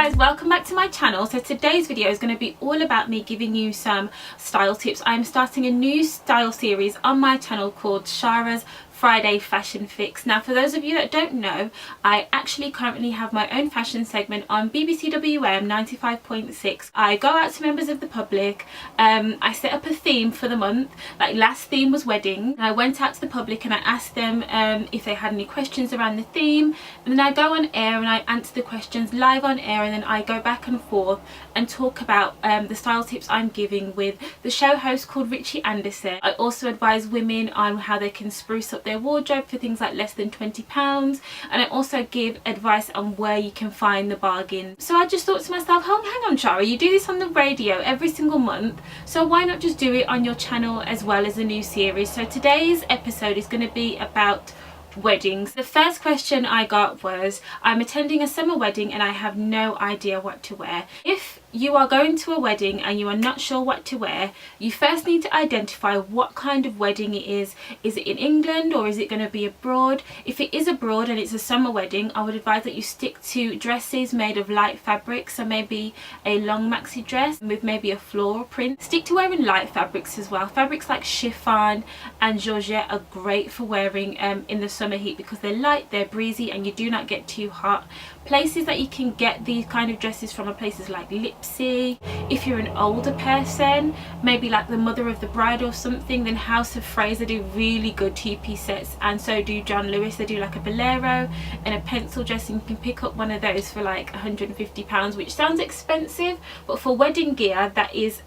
guys, welcome back to my channel. So today's video is going to be all about me giving you some style tips. I'm starting a new style series on my channel called Shara's Friday Fashion Fix. Now, for those of you that don't know, I actually currently have my own fashion segment on BBC WM 95.6. I go out to members of the public. I set up a theme for the month. Like last theme was wedding. I went out to the public and I asked them if they had any questions around the theme, and then I go on air and I answer the questions live on air, and then I go back and forth and talk about the style tips I'm giving with the show host called Richie Anderson. I also advise women on how they can spruce up their wardrobe for things like less than £20, and I also give advice on where you can find the bargain. So I just thought to myself, oh, hang on Shara, you do this on the radio every single month, so why not just do it on your channel as well as a new series? So today's episode is going to be about weddings. The first question I got was, I'm attending a summer wedding and I have no idea what to wear. If you are going to a wedding and you are not sure what to wear, you first need to identify what kind of wedding it is. Is it in England or is it going to be abroad? If it is abroad and it's a summer wedding, I would advise that you stick to dresses made of light fabrics, so maybe a long maxi dress with maybe a floral print. Stick to wearing light fabrics as well. Fabrics like chiffon and georgette are great for wearing in the summer heat because they're light, they're breezy, and you do not get too hot. Places that you can get these kind of dresses from are places like Lipsy. If you're an older person, maybe like the mother of the bride or something, then House of Fraser do really good two-piece sets, and so do John Lewis. They do like a bolero and a pencil dress, and you can pick up one of those for like £150, which sounds expensive, but for wedding gear that is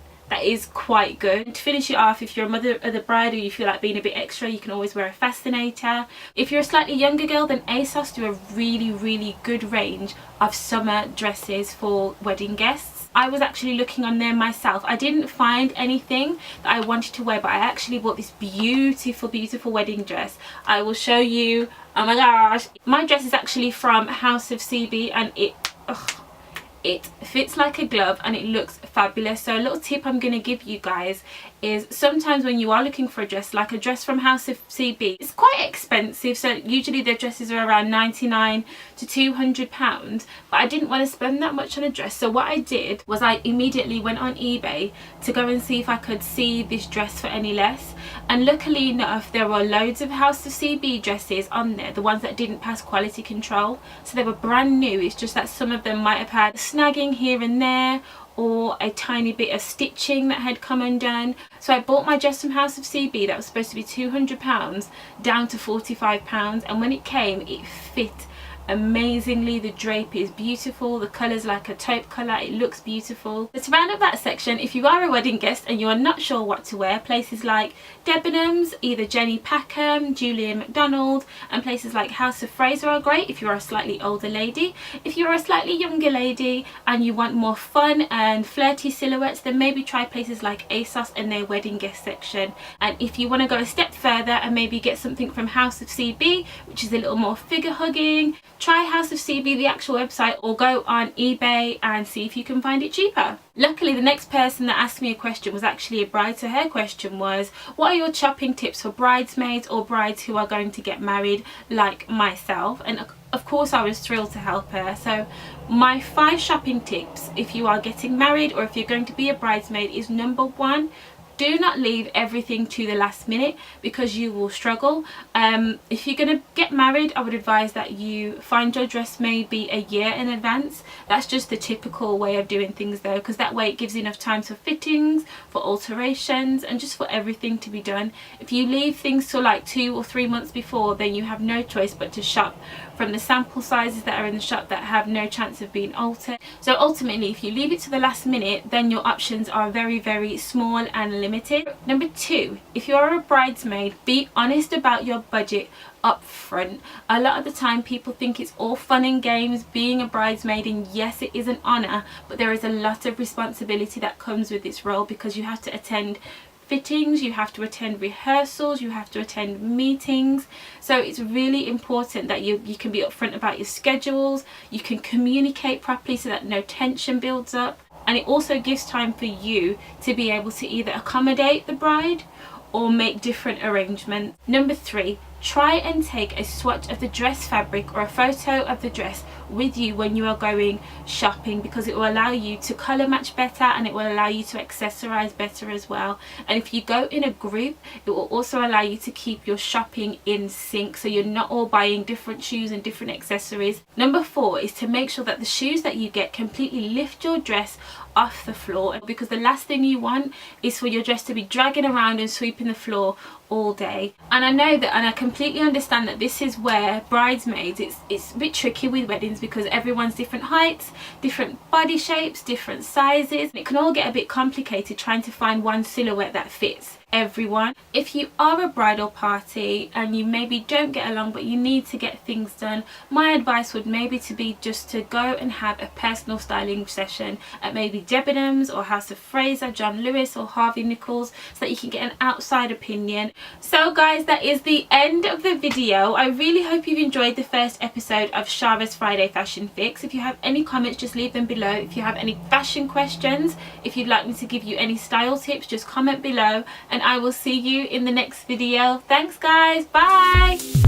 quite good. To finish it off, if you're a mother of the bride or you feel like being a bit extra, you can always wear a fascinator. If you're a slightly younger girl, then ASOS do a really good range of summer dresses for wedding guests. I was actually looking on there myself. I didn't find anything that I wanted to wear, but I actually bought this beautiful wedding dress. I will show you. Oh my gosh, my dress is actually from House of CB, and it fits like a glove and it looks fabulous. So a little tip I'm going to give you guys is, sometimes when you are looking for a dress, like a dress from House of CB, it's quite expensive. So usually their dresses are around £99 to £200, but I didn't want to spend that much on a dress. So what I did was I immediately went on eBay to go and see if I could see this dress for any less, and luckily enough there were loads of House of CB dresses on there, the ones that didn't pass quality control. So they were brand new. It's just that some of them might have had snagging here and there, or a tiny bit of stitching that had come undone. So I bought my dress from House of CB that was supposed to be £200 down to £45, and when it came, it fit amazingly. The drape is beautiful, the colour's like a taupe colour, it looks beautiful. So to round up that section, if you are a wedding guest and you are not sure what to wear, places like Debenhams, either Jenny Packham, Julia McDonald, and places like House of Fraser are great if you're a slightly older lady. If you're a slightly younger lady and you want more fun and flirty silhouettes, then maybe try places like ASOS and their wedding guest section. And if you want to go a step further and maybe get something from House of CB, which is a little more figure hugging, try House of CB, the actual website, or go on eBay and see if you can find it cheaper. Luckily, the next person that asked me a question was actually a bride, so her question was, what are your shopping tips for bridesmaids or brides who are going to get married like myself? And of course I was thrilled to help her. So my 5 shopping tips if you are getting married or if you're going to be a bridesmaid is, number 1, do not leave everything to the last minute because you will struggle. If you're going to get married, I would advise that you find your dress maybe a year in advance. That's just the typical way of doing things though, because that way it gives enough time for fittings, for alterations, and just for everything to be done. If you leave things till like 2 or 3 months before, then you have no choice but to shop from the sample sizes that are in the shop that have no chance of being altered. So ultimately, if you leave it to the last minute, then your options are very small and limited. Number 2, if you're a bridesmaid, be honest about your budget up front. A lot of the time people think it's all fun and games being a bridesmaid, and yes, it is an honor, but there is a lot of responsibility that comes with this role because you have to attend fittings, you have to attend rehearsals, you have to attend meetings. So it's really important that you can be upfront about your schedules, you can communicate properly so that no tension builds up, and it also gives time for you to be able to either accommodate the bride or make different arrangements. Number 3, try and take a swatch of the dress fabric or a photo of the dress with you when you are going shopping, because it will allow you to colour match better and it will allow you to accessorize better as well. And if you go in a group, it will also allow you to keep your shopping in sync, so you're not all buying different shoes and different accessories. Number 4 is to make sure that the shoes that you get completely lift your dress off the floor, because the last thing you want is for your dress to be dragging around and sweeping the floor all day. And I know that, and I completely understand that this is where Bridesmaids, it's a bit tricky with weddings because everyone's different heights, different body shapes, different sizes, and it can all get a bit complicated trying to find one silhouette that fits everyone. If you are a bridal party and you maybe don't get along but you need to get things done, my advice would maybe to be just to go and have a personal styling session at maybe Debenhams or House of Fraser, John Lewis or Harvey Nichols, so that you can get an outside opinion. So guys, that is the end of the video. I really hope you've enjoyed the first episode of Shara's Friday Fashion Fix. If you have any comments, just leave them below. If you have any fashion questions, if you'd like me to give you any style tips, just comment below, and I will see you in the next video. Thanks guys, bye.